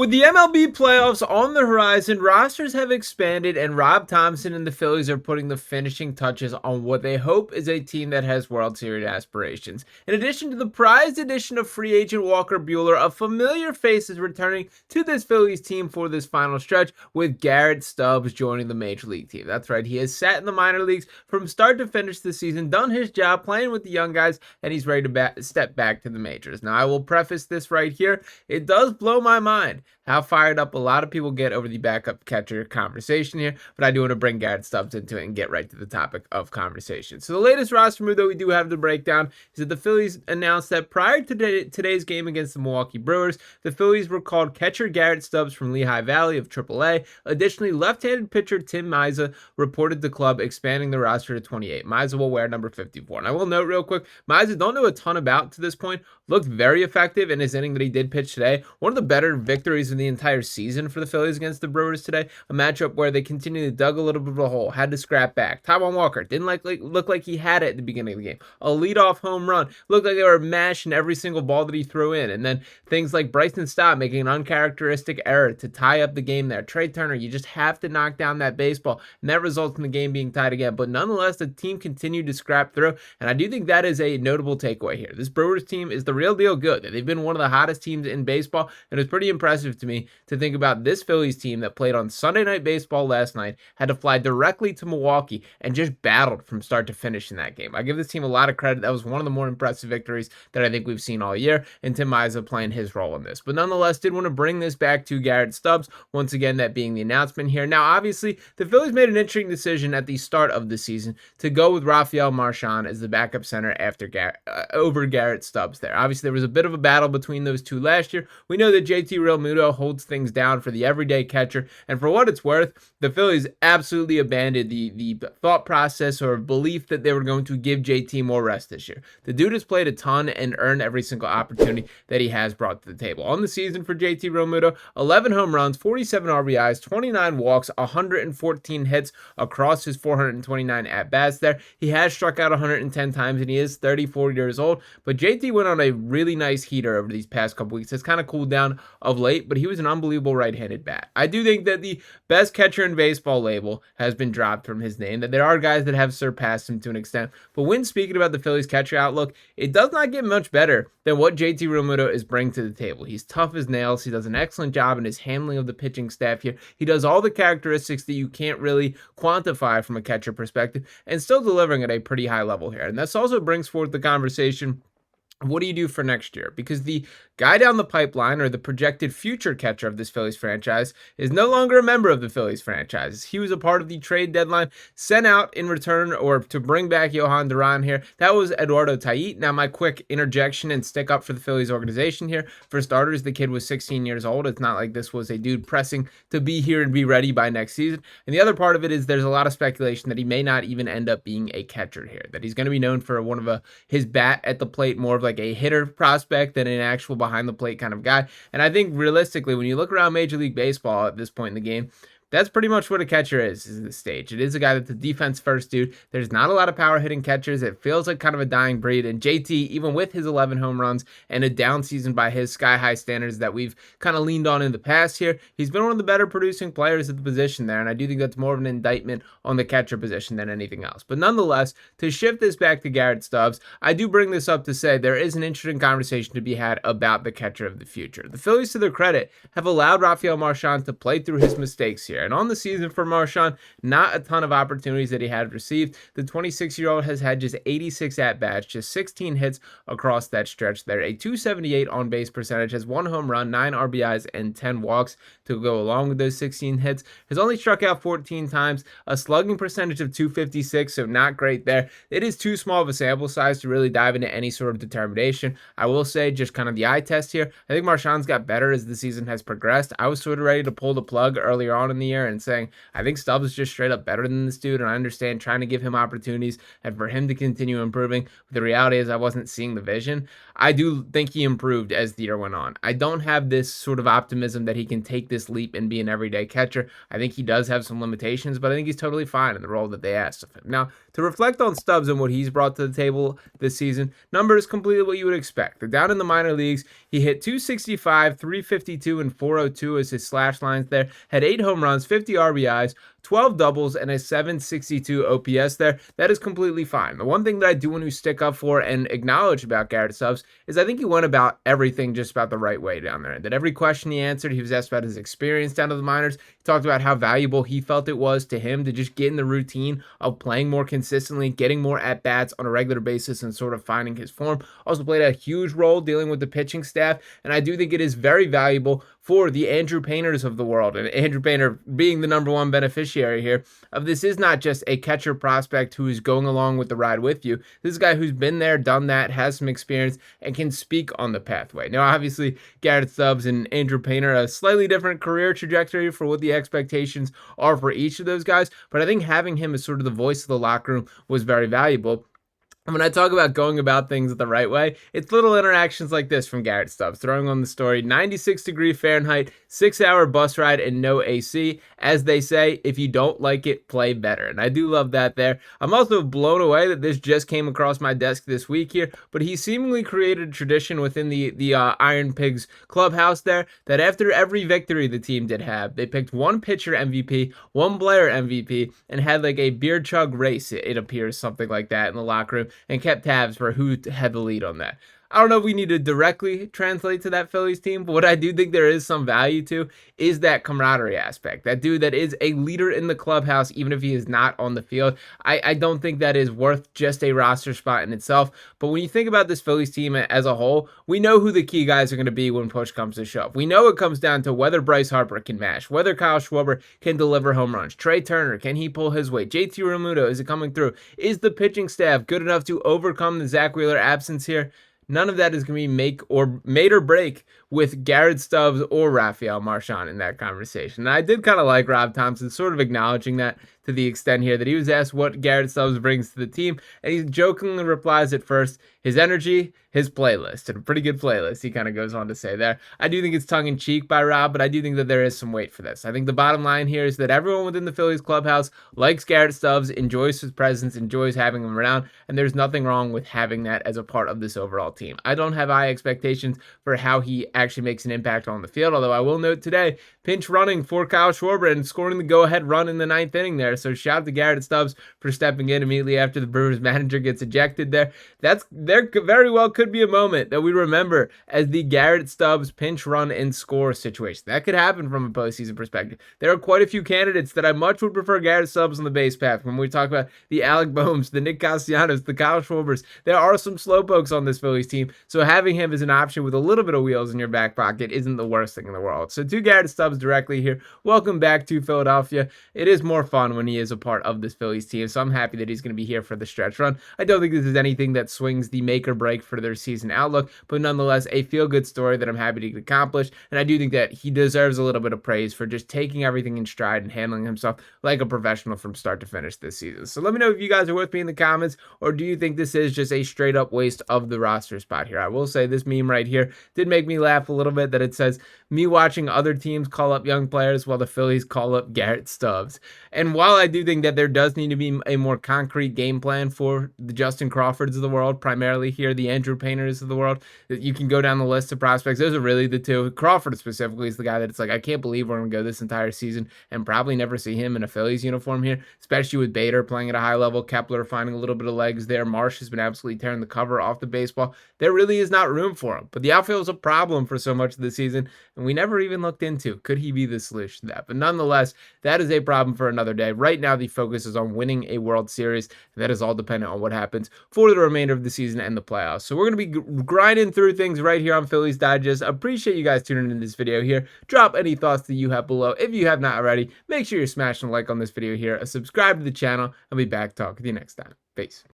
With the MLB playoffs on the horizon, rosters have expanded, and Rob Thomson and the Phillies are putting the finishing touches on what they hope is a team that has World Series aspirations. In addition to the prized addition of free agent Walker Buehler, a familiar face is returning to this Phillies team for this final stretch, with Garrett Stubbs joining the Major League team. That's right, he has sat in the minor leagues from start to finish the season, done his job playing with the young guys, and he's ready to step back to the majors. Now, I will preface this right here. It does blow my mind how fired up a lot of people get over the backup catcher conversation here, but I do want to bring Garrett Stubbs into it and get right to the topic of conversation. So the latest roster move that we do have to break down is that the Phillies announced that prior to today's game against the Milwaukee Brewers, the Phillies were called catcher Garrett Stubbs from Lehigh Valley of AAA. Additionally, left-handed pitcher Tim Mayza reported the club expanding the roster to 28. Mayza will wear number 54. And I will note real quick, Mayza, don't know a ton about to this point, looked very effective in his inning that he did pitch today. One of the better victories of the entire season for the Phillies against the Brewers today. A matchup where they continued to dug a little bit of a hole, had to scrap back. Taijuan Walker didn't look like he had it at the beginning of the game. A leadoff home run. Looked like they were mashing every single ball that he threw in. And then things like Bryson Stott making an uncharacteristic error to tie up the game there. Trey Turner, you just have to knock down that baseball. And that results in the game being tied again. But nonetheless, the team continued to scrap through. And I do think that is a notable takeaway here. This Brewers team is the real deal good. They've been one of the hottest teams in baseball. And it's pretty impressive to me to think about this Phillies team that played on Sunday Night Baseball last night, had to fly directly to Milwaukee and just battled from start to finish in that game. I give this team a lot of credit. That was one of the more impressive victories that I think we've seen all year, and Tim Mayza playing his role in this. But nonetheless, did want to bring this back to Garrett Stubbs, once again, that being the announcement here. Now, obviously, the Phillies made an interesting decision at the start of the season to go with Rafael Marchan as the backup center over Garrett Stubbs there. Obviously, there was a bit of a battle between those two last year. We know that JT Realmuto holds things down for the everyday catcher, and for what it's worth, the Phillies absolutely abandoned the thought process or belief that they were going to give JT more rest this year. The dude has played a ton and earned every single opportunity that he has brought to the table. On the season for JT Realmuto, 11 home runs, 47 RBIs, 29 walks, 114 hits across his 429 at-bats there. He has struck out 110 times, and he is 34 years old, but JT went on a really nice heater over these past couple weeks. It's kind of cooled down of late, but he was an unbelievable right-handed bat. I do think that the best catcher in baseball label has been dropped from his name, that there are guys that have surpassed him to an extent, but when speaking about the Phillies catcher outlook, it does not get much better than what JT Realmuto is bringing to the table. He's tough as nails. He does an excellent job in his handling of the pitching staff here. He does all the characteristics that you can't really quantify from a catcher perspective, and still delivering at a pretty high level here. And this also brings forth the conversation, what do you do for next year? Because the guy down the pipeline, or the projected future catcher of this Phillies franchise, is no longer a member of the Phillies franchise. He was a part of the trade deadline sent out in return, or to bring back Johan Duran here. That was Eduardo Tait. Now, my quick interjection and stick up for the Phillies organization here. For starters, the kid was 16 years old. It's not like this was a dude pressing to be here and be ready by next season. And the other part of it is there's a lot of speculation that he may not even end up being a catcher here, that he's going to be known for one of his bat at the plate, more of like a hitter prospect than an actual behind the plate kind of guy. And I think realistically, when you look around Major League Baseball at this point in the game, that's pretty much what a catcher is at this stage. It is a guy that's a defense first dude. There's not a lot of power hitting catchers. It feels like kind of a dying breed. And JT, even with his 11 home runs and a down season by his sky high standards that we've kind of leaned on in the past here, he's been one of the better producing players at the position there. And I do think that's more of an indictment on the catcher position than anything else. But nonetheless, to shift this back to Garrett Stubbs, I do bring this up to say there is an interesting conversation to be had about the catcher of the future. The Phillies, to their credit, have allowed Rafael Marchan to play through his mistakes here. And on the season for Marchan, not a ton of opportunities that he had received. The 26-year-old has had just 86 at-bats, just 16 hits across that stretch there. A 278 on-base percentage, has 1 home run, 9 RBIs, and 10 walks to go along with those 16 hits. Has only struck out 14 times, a slugging percentage of 256, so not great there. It is too small of a sample size to really dive into any sort of determination. I will say, just kind of the eye test here, I think Marchan's got better as the season has progressed. I was sort of ready to pull the plug earlier on in the year and saying, I think Stubbs is just straight up better than this dude, and I understand trying to give him opportunities and for him to continue improving. But the reality is I wasn't seeing the vision. I do think he improved as the year went on. I don't have this sort of optimism that he can take this leap and be an everyday catcher. I think he does have some limitations, but I think he's totally fine in the role that they asked of him. Now, to reflect on Stubbs and what he's brought to the table this season, numbers completely what you would expect. They're down in the minor leagues. He hit 265, 352, and 402 as his slash lines there. Had 8 home runs, 50 RBIs, 12 doubles, and a 762 OPS there. That is completely fine. The one thing that I do want to stick up for and acknowledge about Garrett Stubbs is I think he went about everything just about the right way down there. That every question he answered, he was asked about his experience down to the minors. He talked about how valuable he felt it was to him to just get in the routine of playing more consistently, getting more at-bats on a regular basis, and sort of finding his form. Also played a huge role dealing with the pitching staff, and I do think it is very valuable for the Andrew Painters of the world, and Andrew Painter being the number one beneficiary here of this is not just a catcher prospect who is going along with the ride with you. This is a guy who's been there, done that, has some experience, and can speak on the pathway. Now, obviously, Garrett Stubbs and Andrew Painter, a slightly different career trajectory for what the expectations are for each of those guys, but I think having him as sort of the voice of the locker room was very valuable. And when I talk about going about things the right way, it's little interactions like this from Garrett Stubbs, throwing on the story, 96-degree Fahrenheit, 6-hour bus ride, and no AC. As they say, if you don't like it, play better. And I do love that there. I'm also blown away that this just came across my desk this week here, but he seemingly created a tradition within the Iron Pigs clubhouse there, that after every victory the team did have, they picked one pitcher MVP, one player MVP, and had like a beer chug race, it appears, something like that in the locker room, and kept tabs for who had the lead on that. I don't know if we need to directly translate to that Phillies team, but what I do think there is some value to is that camaraderie aspect. That dude that is a leader in the clubhouse, even if he is not on the field. I don't think that is worth just a roster spot in itself. But when you think about this Phillies team as a whole, we know who the key guys are going to be when push comes to shove. We know it comes down to whether Bryce Harper can mash, whether Kyle Schwarber can deliver home runs. Trey Turner, can he pull his weight? JT Realmuto, is it coming through? Is the pitching staff good enough to overcome the Zack Wheeler absence here? None of that is going to be made or break with Garrett Stubbs or Rafael Marchan in that conversation. And I did kind of like Rob Thomson sort of acknowledging that to the extent here that he was asked what Garrett Stubbs brings to the team, and he jokingly replies at first, his energy, his playlist, and a pretty good playlist, he kind of goes on to say there. I do think it's tongue-in-cheek by Rob, but I do think that there is some weight for this. I think the bottom line here is that everyone within the Phillies clubhouse likes Garrett Stubbs, enjoys his presence, enjoys having him around, and there's nothing wrong with having that as a part of this overall team. I don't have high expectations for how he actually makes an impact on the field, although I will note today, pinch running for Kyle Schwarber and scoring the go-ahead run in the 9th inning there. So shout out to Garrett Stubbs for stepping in immediately after the Brewers manager gets ejected there. There very well could be a moment that we remember as the Garrett Stubbs pinch run and score situation. That could happen from a postseason perspective. There are quite a few candidates that I much would prefer Garrett Stubbs on the base path. When we talk about the Alec Bohms, the Nick Castellanos, the Kyle Schwarbers, there are some slowpokes on this Phillies team. So having him as an option with a little bit of wheels in your back pocket isn't the worst thing in the world. So to Garrett Stubbs directly here, welcome back to Philadelphia. It is more fun when he is a part of this Phillies team, so I'm happy that he's going to be here for the stretch run. I don't think this is anything that swings the make or break for their season outlook, but nonetheless, a feel-good story that I'm happy to accomplish, and I do think that he deserves a little bit of praise for just taking everything in stride and handling himself like a professional from start to finish this season. So let me know if you guys are with me in the comments, or do you think this is just a straight-up waste of the roster spot here? I will say this meme right here did make me laugh a little bit, that it says, me watching other teams call up young players while the Phillies call up Garrett Stubbs. And while I do think that there does need to be a more concrete game plan for the Justin Crawfords of the world, primarily here, the Andrew Painters of the world, that you can go down the list of prospects. Those are really the two. Crawford specifically is the guy that it's like, I can't believe we're going to go this entire season and probably never see him in a Phillies uniform here, especially with Bader playing at a high level, Kepler finding a little bit of legs there. Marsh has been absolutely tearing the cover off the baseball. There really is not room for him. But the outfield is a problem for so much of the season, and we never even looked into, could he be the solution to that? But nonetheless, that is a problem for another day. Right now, the focus is on winning a World Series. That is all dependent on what happens for the remainder of the season and the playoffs. So we're going to be grinding through things right here on Phillies Digest. Appreciate you guys tuning in this video here. Drop any thoughts that you have below. If you have not already, make sure you're smashing a like on this video here, a subscribe to the channel. I'll be back talking with you next time. Peace.